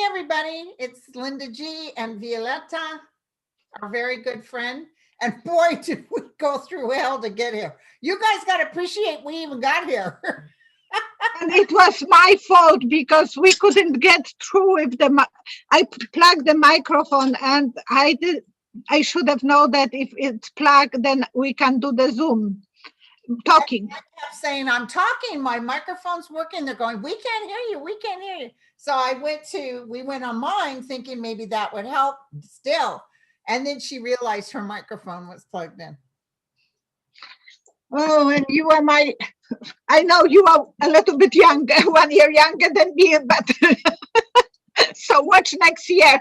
everybody. It's Linda G and Violetta, our very good friend. And boy, did we go through hell to get here. You guys got to appreciate we even got here. And it was my fault because we couldn't get through with I plugged the microphone and I should have known that if it's plugged, then we can do the Zoom talking. I kept saying, I'm talking, my microphone's working. They're going, we can't hear you, we can't hear you. So we went on mine thinking maybe that would help still. And then she realized her microphone was plugged in. Oh, and you are I know you are a little bit younger, 1 year younger than me, but so watch next year.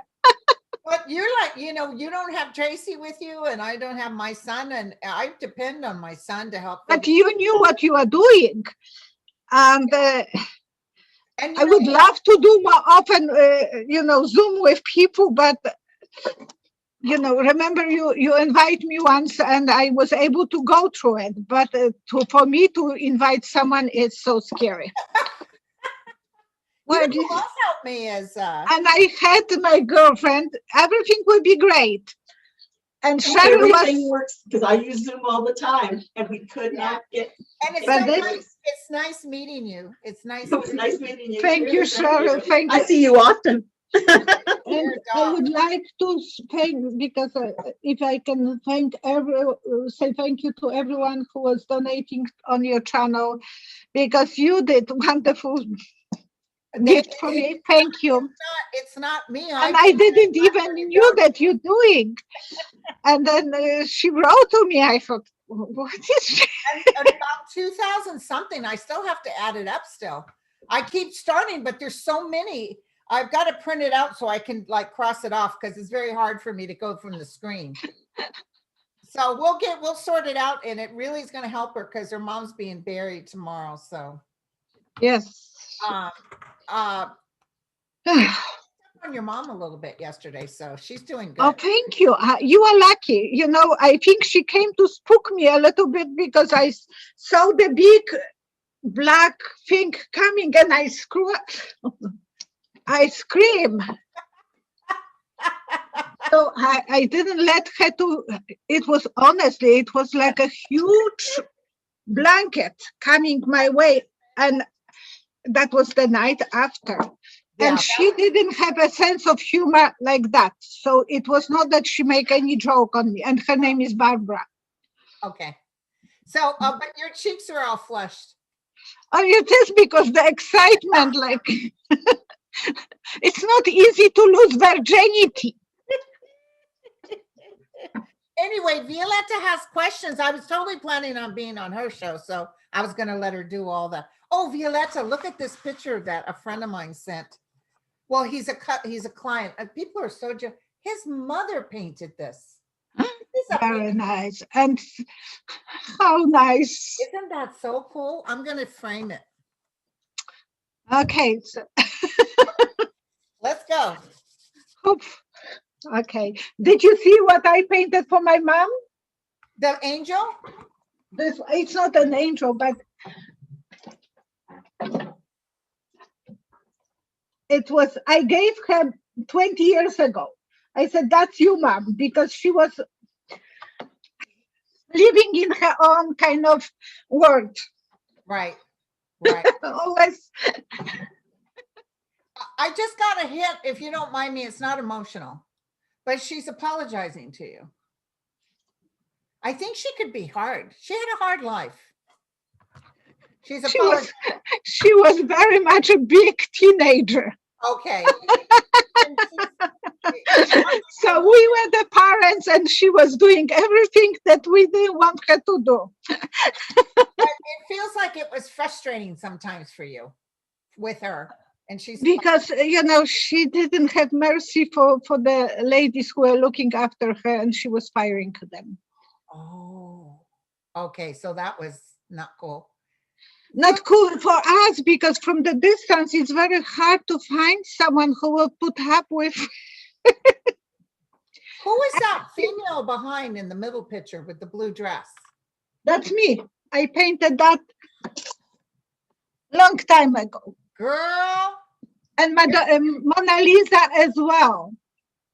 But you're like, you don't have Tracy with you, and I don't have my son, and I depend on my son to help. But you knew what you are doing. And I would love to do more often, Zoom with people, but remember you invite me once and I was able to go through it, but for me to invite someone is so scary. Well, you help me as and I had my girlfriend, everything will be great. And everything works because I use Zoom all the time and we could not get. And it's nice meeting you. It's nice. It's nice meeting you. Thank you, Cheryl. Thank you. I see you often. And I would like to thank, because if I can say thank you to everyone who was donating on your channel, because you did wonderful gift for me. Thank you. It's not me. And I didn't even knew that you're doing. And then she wrote to me. I thought, what is she? And about 2,000 something. I still have to add it up still. I keep starting, but there's so many. I've got to print it out so I can cross it off because it's very hard for me to go from the screen. So we'll sort it out, and it really is going to help her because her mom's being buried tomorrow. So yes. On your mom a little bit yesterday, so she's doing good. Oh, thank you. You are lucky. I think she came to spook me a little bit because I saw the big black thing coming and I scream. So I didn't let her to. It was like a huge blanket coming my way, and that was the night after. And she didn't have a sense of humor like that. So it was not that she make any joke on me. And her name is Barbara. Okay. So, but your cheeks are all flushed. Oh, it is because the excitement, it's not easy to lose virginity. Anyway, Violetta has questions. I was totally planning on being on her show, so I was going to let her do all that. Oh, Violetta, look at this picture that a friend of mine sent. Well, he's a client. People are so jealous. His mother painted this. Very nice. And how nice. Isn't that so cool? I'm going to frame it. Okay. Let's go. Oops. Okay. Did you see what I painted for my mom? The angel? It's not an angel, but I gave her 20 years ago. I said, that's you, Mom, because she was living in her own kind of world. Right. Always. I just got a hint, if you don't mind me, it's not emotional, but she's apologizing to you. I think she could be hard. She had a hard life. She was very much a big teenager. Okay. So we were the parents and she was doing everything that we didn't want her to do. It feels like it was frustrating sometimes for you with her. And because, she didn't have mercy for the ladies who were looking after her and she was firing them. Oh, okay. So that was not cool. Not cool for us because from the distance, it's very hard to find someone who will put up with. Who is that female behind in the middle picture with the blue dress? That's me. I painted that long time ago. Girl, and Mona Lisa as well.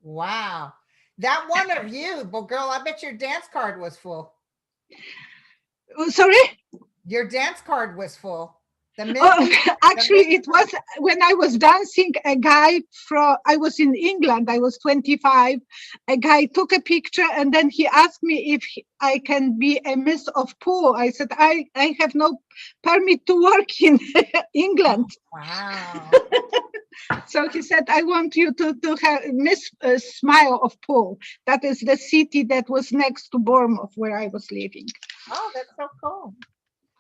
Wow. That one of you, but girl, I bet your dance card was full. Sorry? Your dance card was full. Actually, it was when I was dancing, a guy I was in England, I was 25. A guy took a picture and then he asked me if I can be a Miss of Pool. I said, I have no permit to work in England. Wow. So he said, I want you to have Miss Smile of Pool. That is the city that was next to Bournemouth, where I was living. Oh, that's so cool.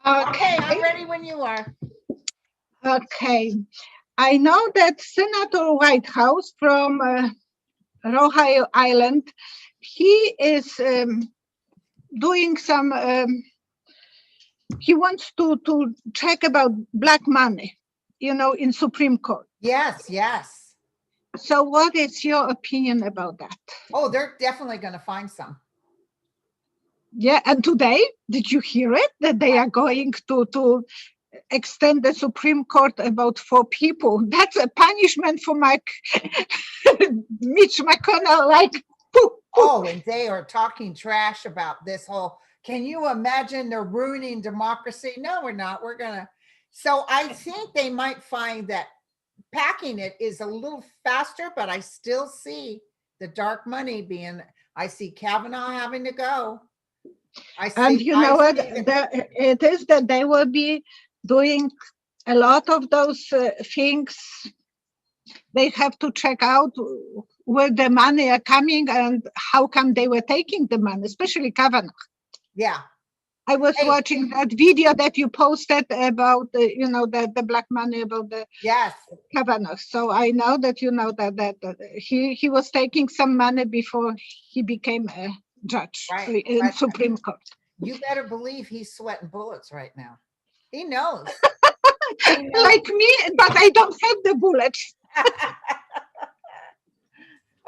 Okay, I'm ready when you are. Okay. I know that Senator Whitehouse from Ohio Island, he is doing some, he wants to check about black money, in Supreme Court. Yes, yes. So what is your opinion about that? Oh, they're definitely going to find some. Yeah, and today, did you hear it? That they are going to extend the Supreme Court about 4 people. That's a punishment for Mitch McConnell, like, poof, poof. Oh, and they are talking trash about this whole, can you imagine they're ruining democracy? No, we're not. We're going to. So I think they might find that packing it is a little faster, but I still see the dark money being, I see Kavanaugh having to go. And you know what? It is that they will be doing a lot of those things. They have to check out where the money are coming and how come they were taking the money, especially Kavanaugh. Yeah. I was watching that video that you posted about the black money about the Kavanaugh. So I know that that he was taking some money before he became a judge in Supreme Court. You better believe he's sweating bullets right now. He knows. Like me, but I don't have the bullets.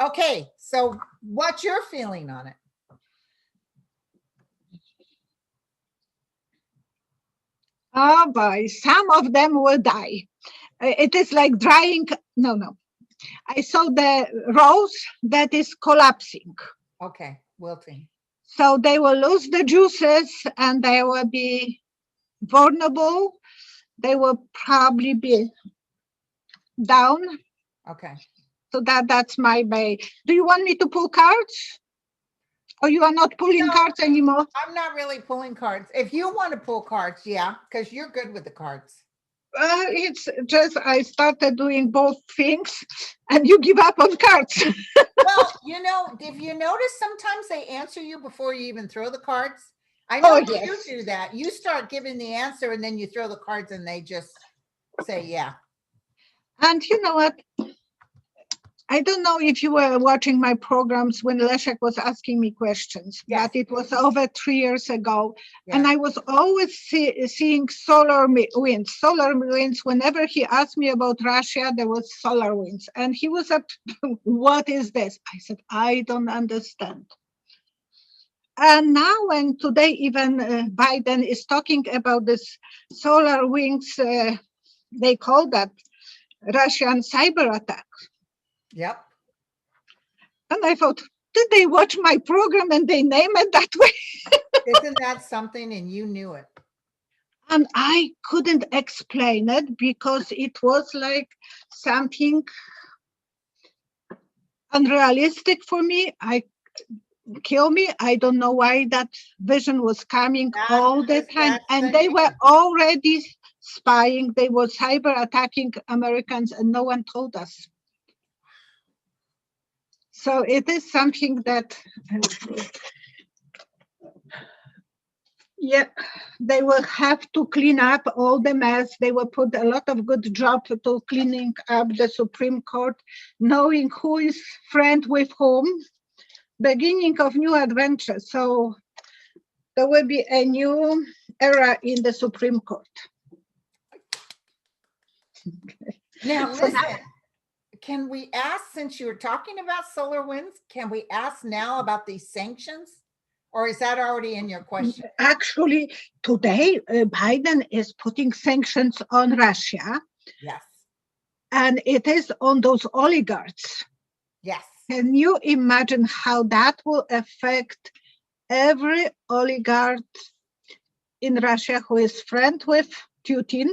Okay, so what's your feeling on it? Oh boy, some of them will die. It is like drying. No. I saw the rose that is collapsing. Okay, wilting. So they will lose the juices and they will be vulnerable. They will probably be down. Okay. So that's my way. Do you want me to pull cards? Or you are not pulling cards anymore? I'm not really pulling cards. If you want to pull cards, yeah, because you're good with the cards. It's just I started doing both things and you give up on cards. Well, if you notice, sometimes they answer you before you even throw the cards. I know you do that. You start giving the answer and then you throw the cards and they just say, yeah. And you know what? I don't know if you were watching my programs when Leszek was asking me questions, but it was over 3 years ago. Yeah. And I was always seeing solar winds. Solar winds, whenever he asked me about Russia, there was solar winds. And he was at, what is this? I said, I don't understand. And now when today even Biden is talking about this solar winds, they call that Russian cyber attack. Yep. And I thought, did they watch my program and they name it that way? Isn't that something? And you knew it. And I couldn't explain it because it was like something unrealistic for me. Kill me. I don't know why that vision was coming all the time. And they were already spying. They were cyber attacking Americans and no one told us. So it is something that, they will have to clean up all the mess. They will put a lot of good job to cleaning up the Supreme Court, knowing who is friend with whom, beginning of new adventure. So there will be a new era in the Supreme Court. Now, listen. Can we ask, since you were talking about solar winds, can we ask now about these sanctions? Or is that already in your question? Actually, today, Biden is putting sanctions on Russia. Yes. and it is on those oligarchs. Yes. Can you imagine how that will affect every oligarch in Russia who is friend with Putin?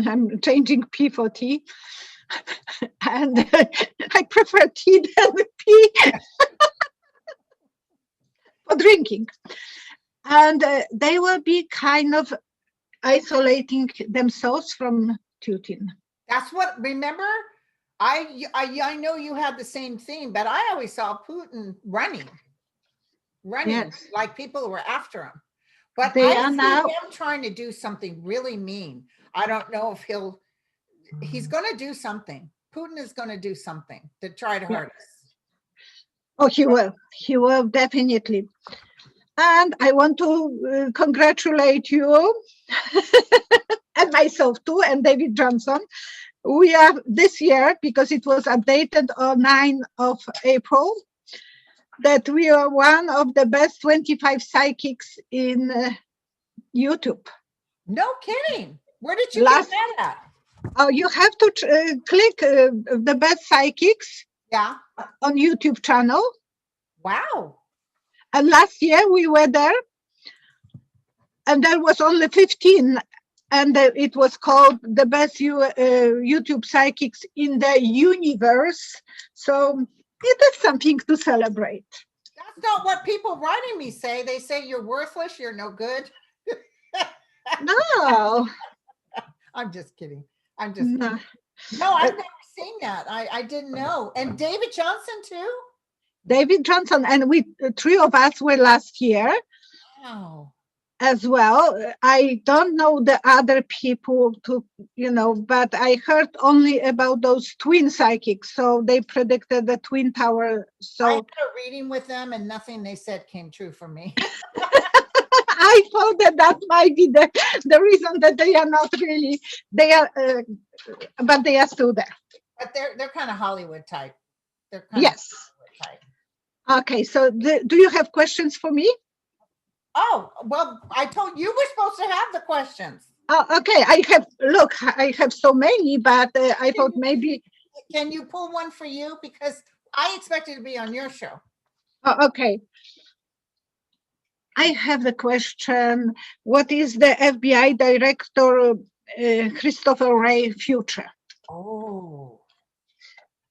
I'm changing P for T. And I prefer tea than P for drinking. And they will be kind of isolating themselves from Putin. That's what, remember, I know you had the same thing, but I always saw Putin running, Yes. like people were after him. But They I are see now. him trying to do something really mean. I don't know if he's going to do something. Putin is going to do something to try to hurt us. Oh, he will definitely. And I want to congratulate you and myself too, and David Johnson. We are this year, because it was updated on 9th of April, that we are one of the best 25 psychics in YouTube. No kidding. Where did you get that at? Oh, you have to click the best psychics Yeah. on YouTube channel. Wow. And last year we were there, and there was only 15, and it was called the best YouTube psychics in the universe. So it is something to celebrate. That's not what people writing me say. They say you're worthless, you're no good. No. I'm just kidding. I'm just No. kidding. No, I've never seen that. I didn't know. And David Johnson too? David Johnson, and we, three of us were last year. Wow. As well. I don't know the other people but I heard only about those twin psychics. So they predicted the twin tower. So I had a reading with them and nothing they said came true for me. I thought that might be the reason that they are not really, but they are still there. But they're kind of Hollywood type. They're kind Yes. of Hollywood type. Okay, so do you have questions for me? Oh, well, I told you we're supposed to have the questions. Oh, okay. I have so many, but I thought maybe. Can you pull one for you? Because I expected to be on your show. Oh, okay. I have the question. What is the FBI director, Christopher Wray, future? Oh.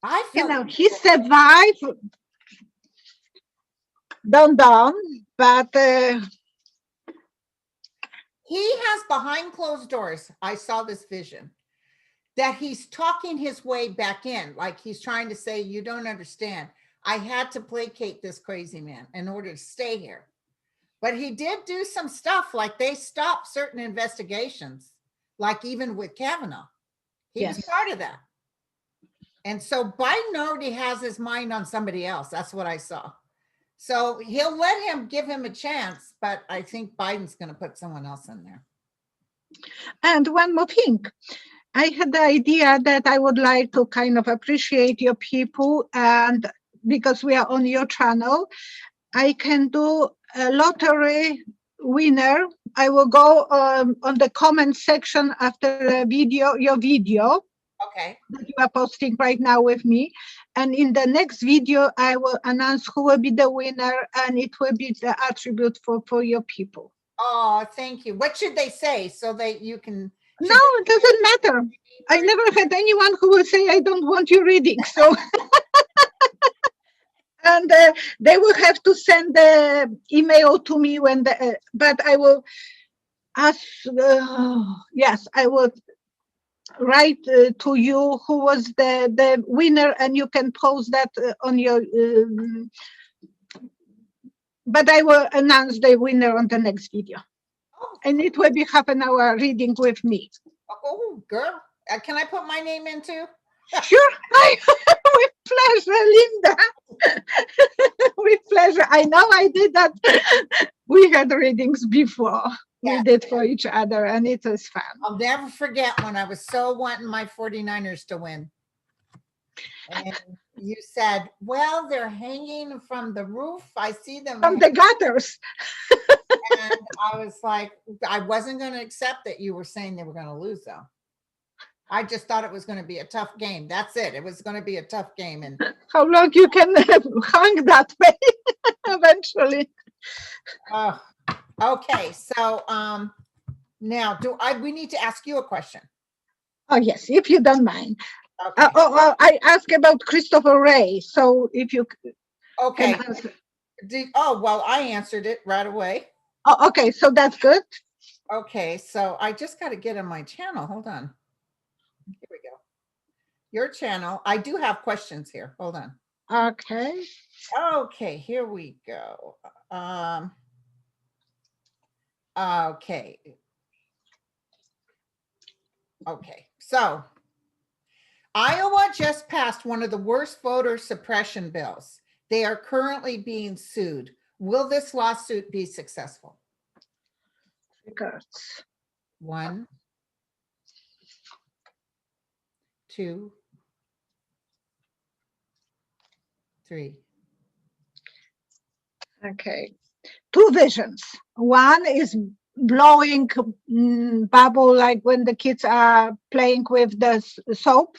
I felt He survived down, but he has behind closed doors. I saw this vision that he's talking his way back in, like he's trying to say, you don't understand. I had to placate this crazy man in order to stay here. But he did do some stuff, like they stopped certain investigations, like even with Kavanaugh. He was part of that. And so Biden already has his mind on somebody else. That's what I saw. So he'll give him a chance, but I think Biden's going to put someone else in there. And one more thing. I had the idea that I would like to kind of appreciate your people, and because we are on your channel, I can do a lottery winner. I will go on the comment section after your video. Okay. That you are posting right now with me. And in the next video, I will announce who will be the winner, and it will be the attribute for your people. Oh, thank you. What should they say so that you can? No, it doesn't matter. I never had anyone who will say, I don't want your reading. So, and they will have to send the email to me but I will ask, yes, I will write to you who was the winner, and you can post that on your, but I will announce the winner on the next video. Oh. And it will be half an hour reading with me. Oh, girl. Can I put my name in too? Sure. With pleasure, Linda. With pleasure. I know I did that. We had readings before. Yeah. We did for each other, and it was fun. I'll never forget when I was so wanting my 49ers to win. And you said, well, they're hanging from the roof. I see them From the gutters. And I was like, I wasn't going to accept that you were saying they were going to lose, though. I just thought it was going to be a tough game. That's it. It was going to be a tough game. And How long you can hang that way eventually? okay. So now we need to ask you a question. Oh, yes, if you don't mind. Okay. I asked about Christopher Ray. So if you Okay. can answer. Well, I answered it right away. Oh, okay, so that's good. Okay. So I just got to get on my channel. Hold on. Here we go. Your channel. I do have questions here. Hold on. Okay. Okay, here we go. Okay. Okay, so Iowa just passed one of the worst voter suppression bills. They are currently being sued. Will this lawsuit be successful? Regards. 1, 2, 3. Okay. Two visions. One is blowing bubble like when the kids are playing with the soap.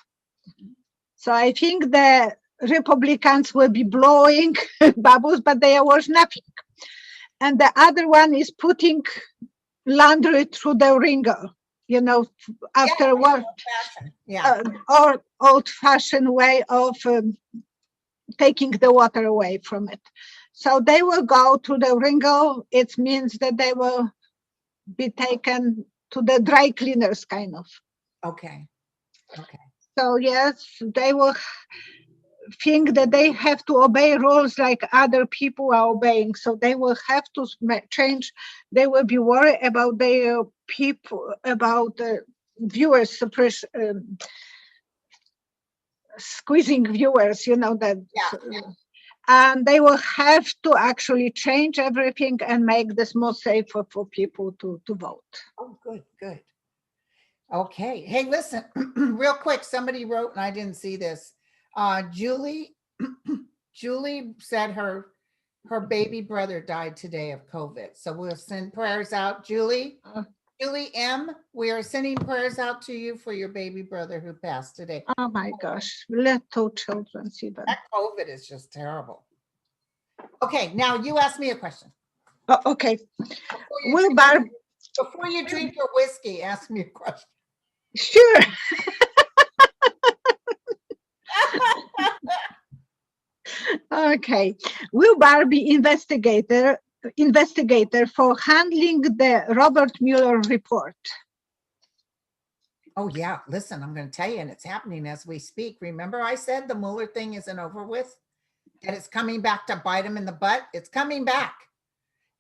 So I think the Republicans will be blowing bubbles, but there was nothing. And the other one is putting laundry through the wringer, you know, after what, Yeah. or old-fashioned way of taking the water away from it. So they will go to the wringer. It means that they will be taken to the dry cleaners, kind of. Okay. Okay. So yes, they will think that they have to obey rules like other people are obeying. So they will have to change. They will be worried about their people, about the viewers suppression, squeezing viewers, you know, that. Yeah. And they will have to actually change everything and make this more safer for people to vote. Oh, good, good. Okay. Hey, listen, real quick, somebody wrote, and I didn't see this. Julie said her baby brother died today of COVID. So we'll send prayers out. Julie M, we are sending prayers out to you for your baby brother who passed today. Oh my gosh, little children see that. That COVID is just terrible. Okay, now you ask me a question. Oh, okay. Before you drink your whiskey, ask me a question. Sure. Okay. Will Barbie investigator for handling the Robert Mueller report? Oh yeah, listen, I'm going to tell you, and it's happening as we speak. Remember I said the Mueller thing isn't over with? That it's coming back to bite him in the butt? It's coming back.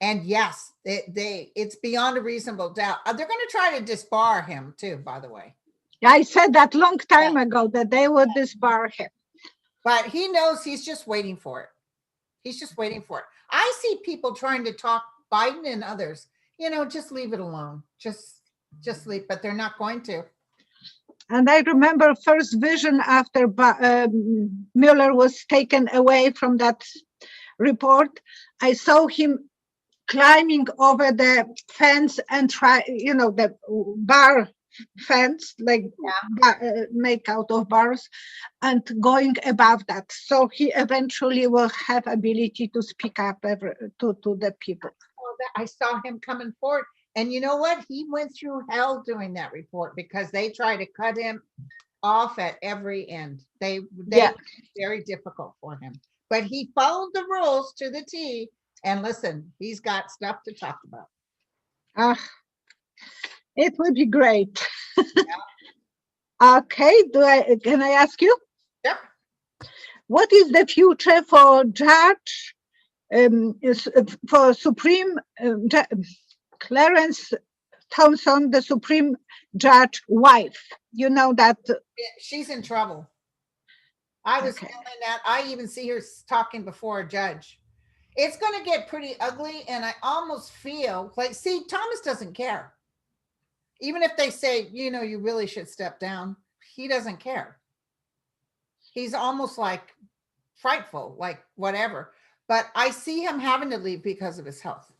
And yes, it's beyond a reasonable doubt. They're going to try to disbar him too, by the way. I said that long time ago that they would disbar him. But he knows he's just waiting for it. He's just waiting for it. I see people trying to talk Biden and others, you know, just leave it alone. Just leave, but they're not going to. And I remember first vision after Mueller was taken away from that report. I saw him climbing over the fence and the bar fence, like make out of bars, and going above that. So he eventually will have ability to speak up to the people. I saw him coming forward. And you know what? He went through hell doing that report because they try to cut him off at every end. They very difficult for him. But he followed the rules to the T. And listen, he's got stuff to talk about. It would be great. Okay, can I ask you? Yep. What is the future for Judge for Supreme Clarence Thompson, the Supreme Judge wife? You know that she's in trouble. I was feeling that. I even see her talking before a judge. It's going to get pretty ugly, and I almost feel like, see, Thomas doesn't care. Even if they say, you know, you really should step down, he doesn't care. He's almost like frightful, like whatever. But I see him having to leave because of his health.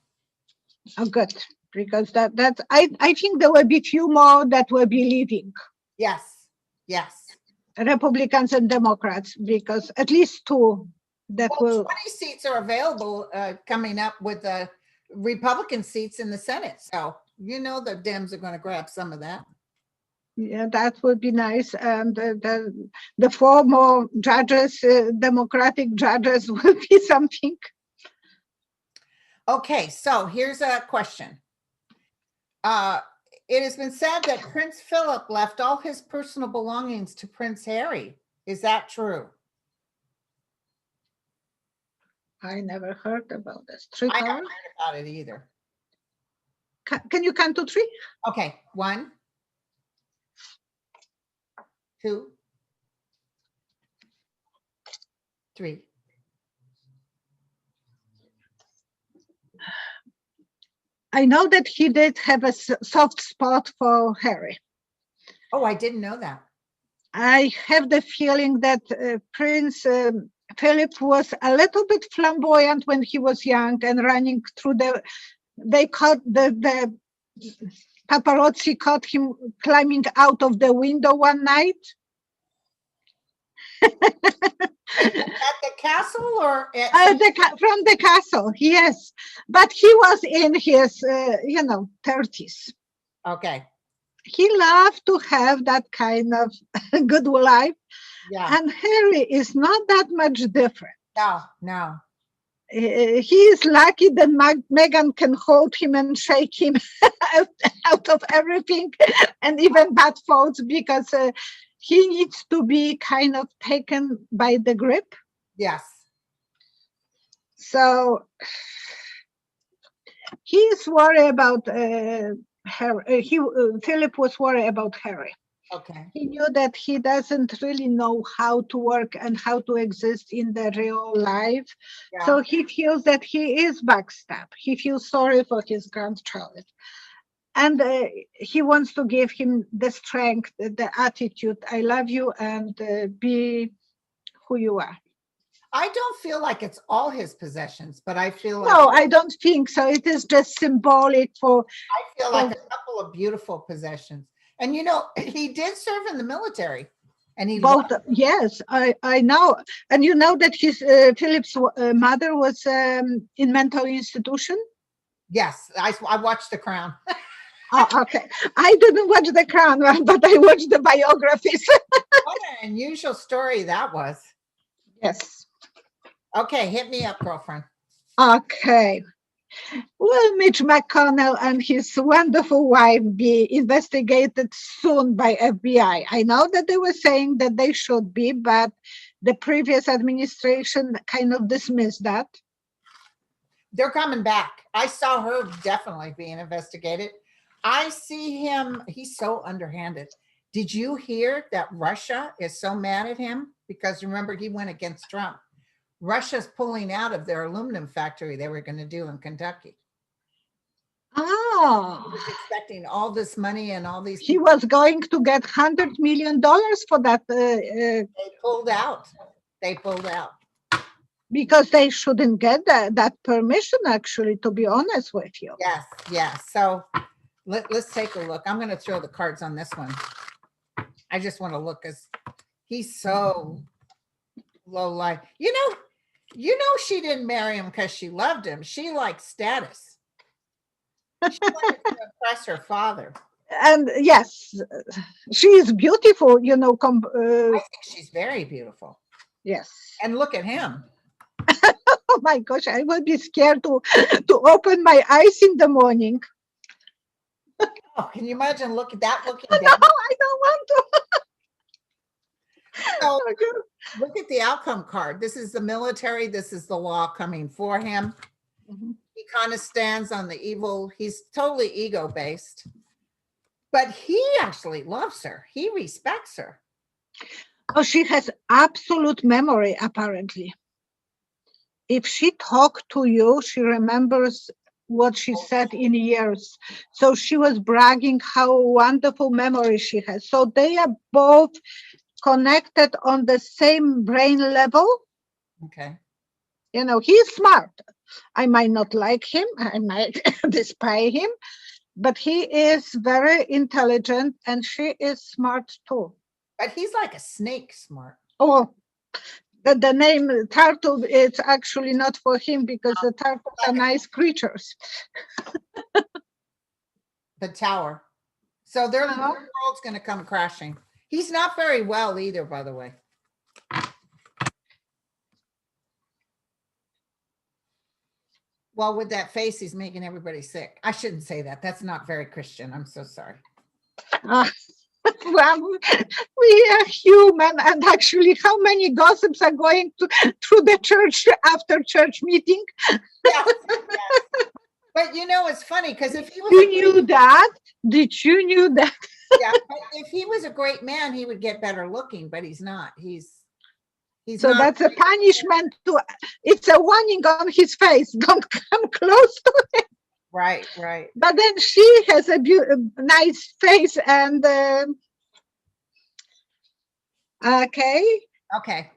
Oh, good. Because I think there will be few more that will be leaving. Yes. Yes. Republicans and Democrats, because at least two that Well, will. 20 seats are available coming up with the Republican seats in the Senate. So, you know, the Dems are going to grab some of that. Yeah, that would be nice. And the four more judges, Democratic judges, will be something. Okay, so here's a question. It has been said that Prince Philip left all his personal belongings to Prince Harry. Is that true? I never heard about this. Three I haven't cards? heard about it either. Can you count to three? Okay, 1, 2, 3. I know that he did have a soft spot for Harry. Oh, I didn't know that. I have the feeling that Prince Philip was a little bit flamboyant when he was young and running through they caught the paparazzi caught him climbing out of the window one night. At the castle or at From the castle, yes. But he was in his, 30s. Okay. He loved to have that kind of good life. Yeah. And Harry is not that much different. No. He is lucky that Meghan can hold him and shake him out of everything and even bad thoughts, because he needs to be kind of taken by the grip. Yes. So he is worried about Harry. Philip was worried about Harry. Okay. He knew that he doesn't really know how to work and how to exist in the real life. Yeah. So he feels that he is backstabbed. He feels sorry for his grandchild. And he wants to give him the strength, the attitude, I love you, and be who you are. I don't feel like it's all his possessions, but I feel like No, I don't think so. It is just symbolic for. I feel like a couple of beautiful possessions. And you know, he did serve in the military, and he Both, loved it. yes, I know. And you know that his Philip's mother was in mental institution? Yes, I watched The Crown. Oh, okay. I didn't watch The Crown, but I watched the biographies. What an unusual story that was. Yes. Okay, hit me up, girlfriend. Okay. Will Mitch McConnell and his wonderful wife be investigated soon by FBI? I know that they were saying that they should be, but the previous administration kind of dismissed that. They're coming back. I saw her definitely being investigated. I see him. He's so underhanded. Did you hear that Russia is so mad at him? Because remember, he went against Trump. Russia's pulling out of their aluminum factory they were going to do in Kentucky. Oh. He was expecting all this money and all these. He was going to get $100 million for that. They pulled out. Because they shouldn't get that permission, actually, to be honest with you. Yes. So let's take a look. I'm going to throw the cards on this one. I just want to look, because he's so low life. You know, she didn't marry him because she loved him. She liked status. She wanted to impress her father. And yes, she is beautiful, I think she's very beautiful. Yes. And look at him. Oh my gosh, I would be scared to open my eyes in the morning. Oh, can you imagine looking down? No, I don't want to. So, look at the outcome card. This is the military. This is the law coming for him. Mm-hmm. He kind of stands on the evil. He's totally ego-based. But he actually loves her. He respects her. Oh, she has absolute memory, apparently. If she talked to you, she remembers what she said in years. So she was bragging how wonderful memory she has. So they are both connected on the same brain level. Okay. You know, he's smart. I might not like him. I might despise him. But he is very intelligent, and she is smart too. But he's like a snake smart. Oh, the name turtle, it's actually not for him because the turtles are nice creatures. The tower. So their Uh-huh. world's going to come crashing. He's not very well either, by the way. Well, with that face, he's making everybody sick. I shouldn't say that. That's not very Christian. I'm so sorry. Well, we are human, and actually, how many gossips are going through the church after church meeting? Yes, yes. But you know, it's funny because if he was You knew that? Did you knew that? yeah, but if he was a great man, he would get better looking, but he's not. He's So not. that's a punishment to. It's a warning on his face. Don't come close to it. Right, right. But then she has a nice face, and okay. Okay.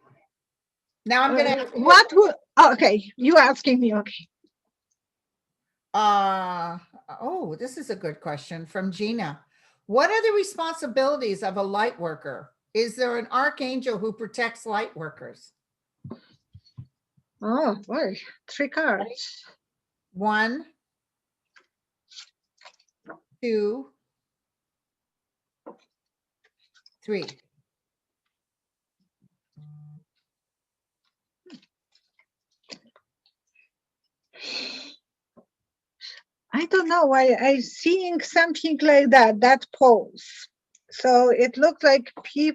Now I'm gonna ask you- what would okay, you asking me, okay. Oh, this is a good question from Gina. What are the responsibilities of a light worker? Is there an archangel who protects light workers? Oh boy, 3 cards. 1, 2, 3. I don't know why I'm seeing something like that pose. So it looks like we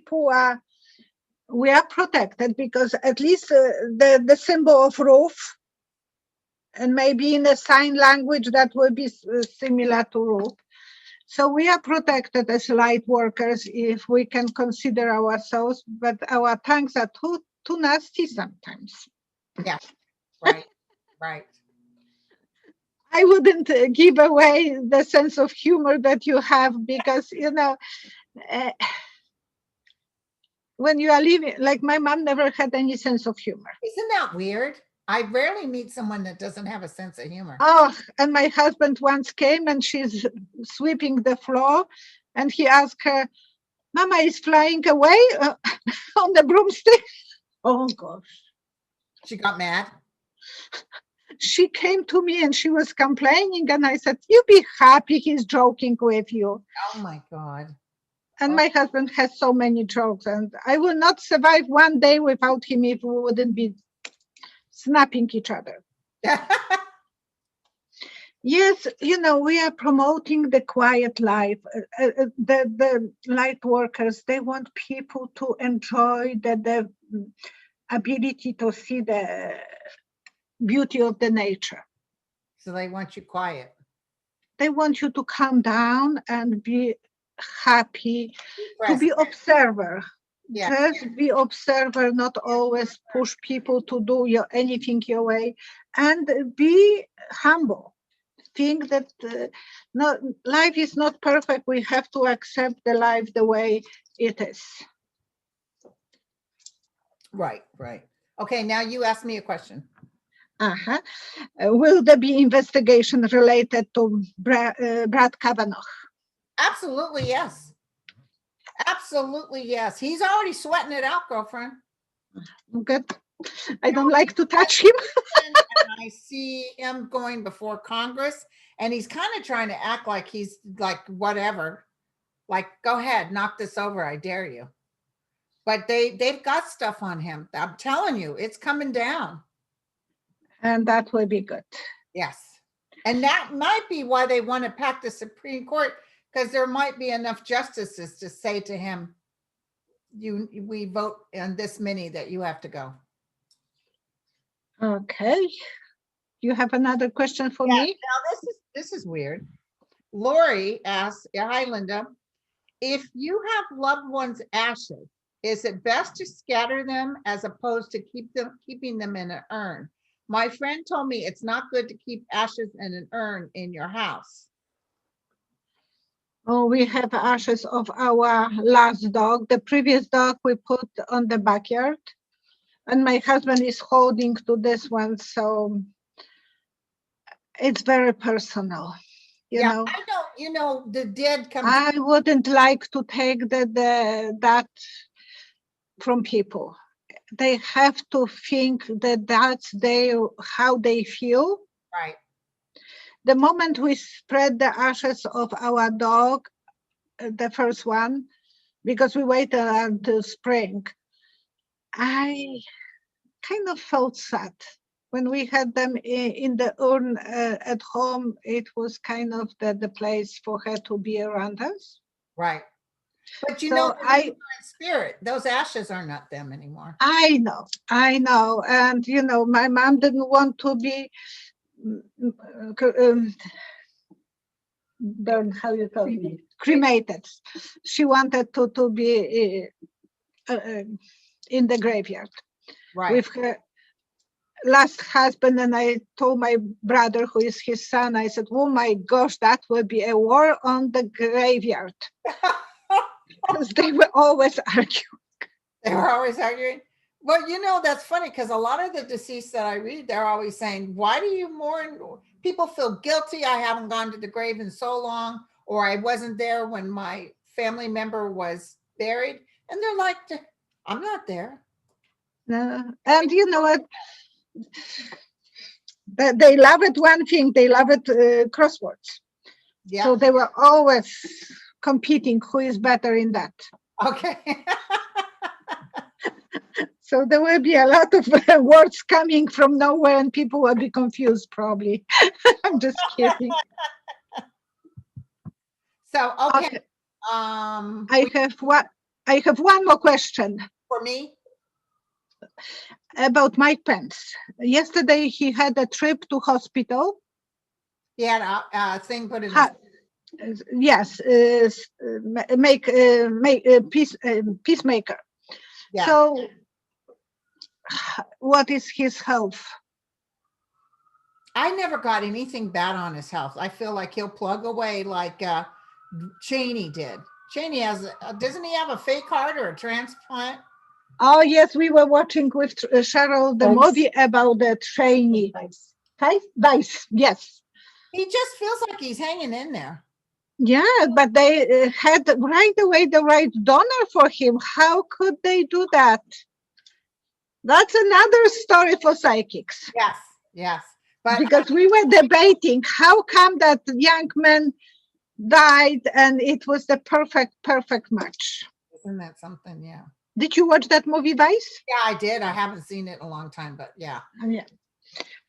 are protected because at least the symbol of roof, and maybe in a sign language that will be similar to roof. So we are protected as light workers if we can consider ourselves, but our tongues are too nasty sometimes. Yeah, right, right. I wouldn't give away the sense of humor that you have because, when you are living, like my mom never had any sense of humor. Isn't that weird? I rarely meet someone that doesn't have a sense of humor. Oh, and my husband once came and she's sweeping the floor and he asked her, Mama is flying away on the broomstick. Oh gosh. She got mad. She came to me and she was complaining and I said, you be happy, he's joking with you. Oh my God. And my husband has so many jokes and I will not survive one day without him if we wouldn't be snapping each other. Yes, we are promoting the quiet life. The light workers, they want people to enjoy the ability to see the beauty of the nature. So they want you quiet. They want you to calm down and be happy, to be observer. Yeah. Just be observer, not always push people to do anything your way, and be humble. Think that life is not perfect. We have to accept the life the way it is. Right, right. Okay, now you ask me a question. Will there be investigation related to Brad Kavanaugh? Absolutely, yes. Absolutely, yes. He's already sweating it out, girlfriend. Good. I don't like to touch him. And I see him going before Congress, and he's kind of trying to act like he's like whatever. Like, go ahead, knock this over. I dare you. But they've got stuff on him. I'm telling you, it's coming down. And that will be good. Yes. And that might be why they want to pack the Supreme Court, because there might be enough justices to say to him, we vote on this many that you have to go. Okay. You have another question for me? Now this is weird. Lori asks, hi Linda, if you have loved ones' ashes, is it best to scatter them as opposed to keeping them in an urn? My friend told me it's not good to keep ashes in an urn in your house. Oh, we have ashes of our last dog. The previous dog we put on the backyard. And my husband is holding to this one. So it's very personal. you know. I know, the dead come. I wouldn't like to take that from people. They have to think that that's how they feel. Right. The moment we spread the ashes of our dog, the first one, because we waited until spring, I kind of felt sad. When we had them in the urn at home, it was kind of the place for her to be around us. Right. But So they're in spirit. Those ashes are not them anymore. I know. And, my mom didn't want to be burned, how you call it? Cremated. She wanted to be in the graveyard with her last husband. And I told my brother, who is his son, I said, oh my gosh, that would be a war on the graveyard. Because they were always arguing. They were always arguing. Well, that's funny because a lot of the deceased that I read, they're always saying, why do you mourn? People feel guilty. I haven't gone to the grave in so long, or I wasn't there when my family member was buried. And they're like, I'm not there. And you know what? They love it one thing, they love it crosswords. Yeah. So they were always competing who is better in that. Okay. So there will be a lot of words coming from nowhere and people will be confused probably. I'm just kidding. So, okay. I have one more question. For me? About Mike Pence. Yesterday he had a trip to hospital. He had a thing put in his... Yes, peacemaker. Yeah. So what is his health? I never got anything bad on his health. I feel like he'll plug away like Cheney did. Cheney doesn't he have a fake heart or a transplant? Oh yes, we were watching with Cheryl the movie about the Cheney. Dice, yes. He just feels like he's hanging in there. Yeah, but they had right away the right donor for him. How could they do that? That's another story for psychics. Yes. But because we were debating how come that young man died and it was the perfect match. Isn't that something? Yeah. Did you watch that movie, Vice? Yeah, I did. I haven't seen it in a long time, but yeah. Yeah.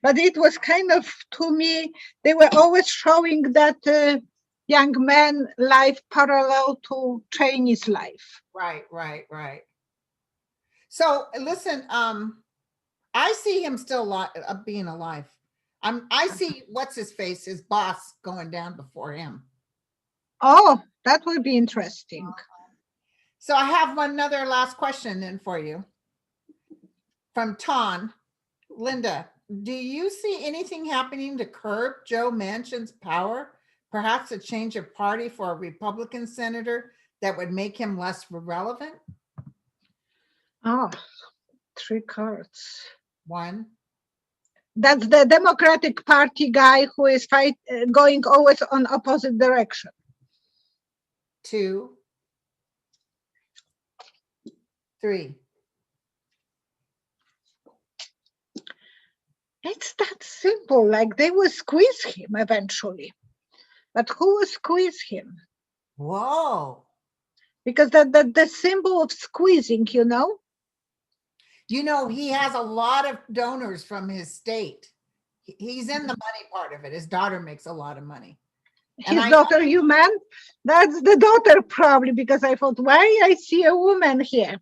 But it was kind of, to me, they were always showing that young man life parallel to Cheney's life. Right. So listen, I see him still being alive. I see what's his face, his boss going down before him. Oh, that would be interesting. So I have another last question then for you. From Ton. Linda, do you see anything happening to curb Joe Manchin's power? Perhaps a change of party for a Republican senator that would make him less relevant? Oh, 3 cards. 1. That's the Democratic Party guy who is going always on opposite direction. 2. 3. It's that simple, like they will squeeze him eventually. But who will squeeze him? Whoa. Because the symbol of squeezing, he has a lot of donors from his state. He's in the money part of it. His daughter makes a lot of money. His daughter, you man? That's the daughter probably, because I thought, why I see a woman here?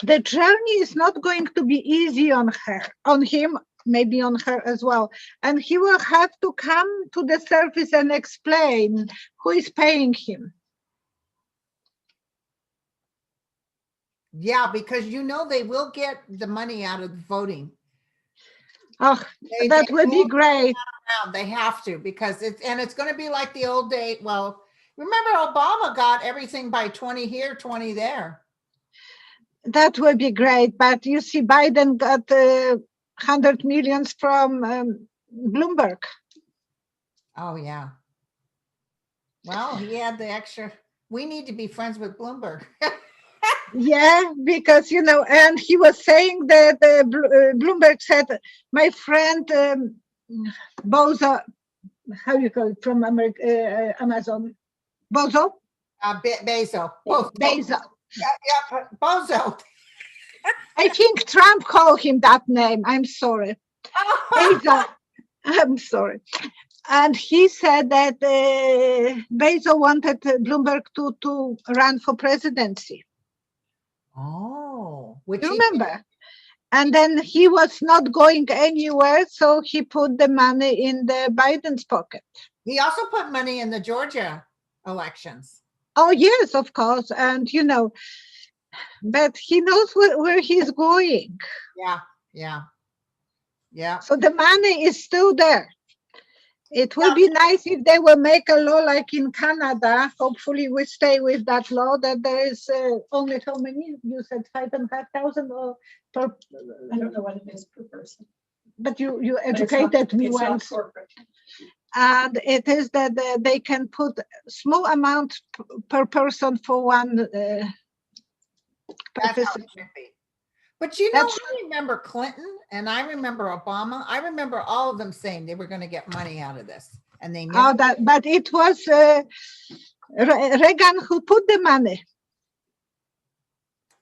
The journey is not going to be easy on him, maybe on her as well. And he will have to come to the surface and explain who is paying him. Yeah, because they will get the money out of the voting. Oh, that would be great. They have to, because it's going to be like the old day. Well, remember Obama got everything by 20 here, 20 there. That would be great. But you see, Biden got 100 millions from Bloomberg. Oh, yeah. Well, he had the extra. We need to be friends with Bloomberg. Yeah, because and he was saying that Bloomberg said, my friend Bozo, how you call it from America, Amazon, Bozo, Bezos. Bozo. Bezos. Yeah, Bozo. I think Trump called him that name. I'm sorry, Bezos. I'm sorry. And he said that Bezos wanted Bloomberg to run for presidency. Oh, which You remember? And then he was not going anywhere, so he put the money in the Biden's pocket. he also put money in the Georgia elections. Oh, yes, of course. And, but he knows where he's going. Yeah. So the money is still there. It would be nice if they will make a law like in Canada. Hopefully we stay with that law that there is only how many? You said 5,500 or per. I don't know what it is per person. But you But it's educated me it's not once. corporate. And it is that they can put small amount per person for one That's how it participant. should be. But I remember Clinton and I remember Obama. I remember all of them saying they were going to get money out of this, and they never. But it was Reagan who put the money.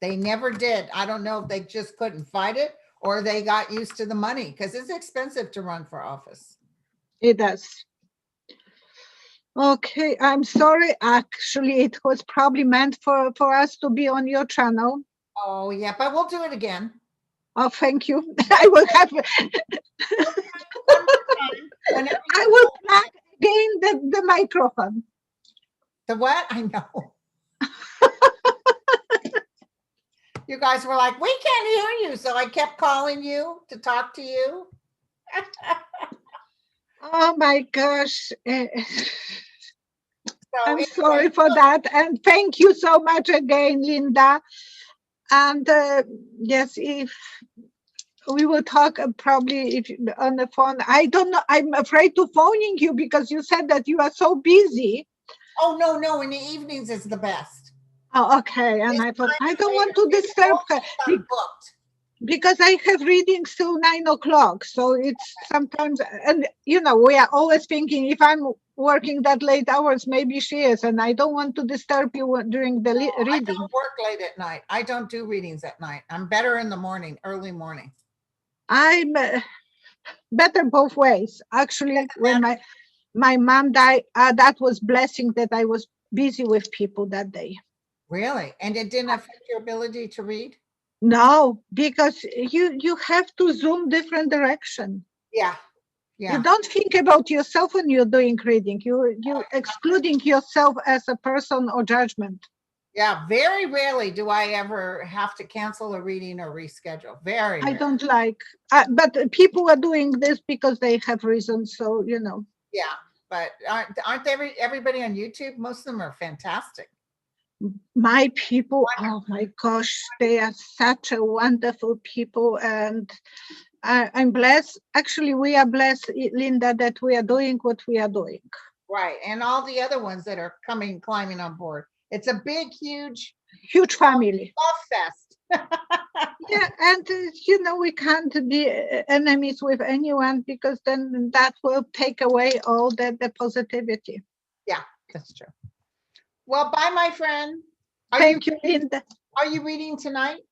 They never did. I don't know if they just couldn't fight it or they got used to the money because it's expensive to run for office. It does. Okay, I'm sorry. Actually, it was probably meant for us to be on your channel. Oh, yeah, but we'll do it again. Oh, thank you. I will have. I will plug again the microphone. The what? I know. You guys were like, we can't hear you. So I kept calling you to talk to you. Oh my gosh. So I'm sorry for that. And thank you so much again, Linda. And yes, if we will talk probably if on the phone. I don't know. I'm afraid to phoning you because you said that you are so busy. Oh, no. In the evenings is the best. Oh, okay. And I thought, I don't want to disturb her because I have readings till 9 o'clock. So it's sometimes, and we are always thinking if I'm working that late hours, maybe she is. And I don't want to disturb you during the reading. I don't work late at night. I don't do readings at night. I'm better in the morning, early morning. I'm better both ways. Actually, when my mom died, that was blessing that I was busy with people that day. Really? And it didn't affect your ability to read? No, because you have to zoom different direction. Yeah. You don't think about yourself when you're doing reading. You excluding yourself as a person or judgment. Yeah, very rarely do I ever have to cancel a reading or reschedule. Very rarely. I don't like, but people are doing this because they have reasons. So, Yeah, but aren't everybody on YouTube? Most of them are fantastic. My people, oh my gosh, they are such a wonderful people. And I'm blessed. Actually, we are blessed, Linda, that we are doing what we are doing. Right. And all the other ones that are climbing on board. It's a big, huge family. Love fest. Yeah, and we can't be enemies with anyone because then that will take away all the positivity. Yeah, that's true. Well, bye, my friend. Thank you, Linda. Are you reading tonight?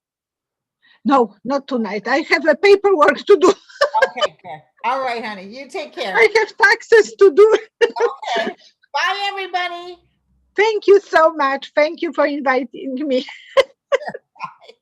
No, not tonight. I have a paperwork to do. Okay, good. All right, honey. You take care. I have taxes to do. Okay. Bye, everybody. Thank you so much. Thank you for inviting me. Bye.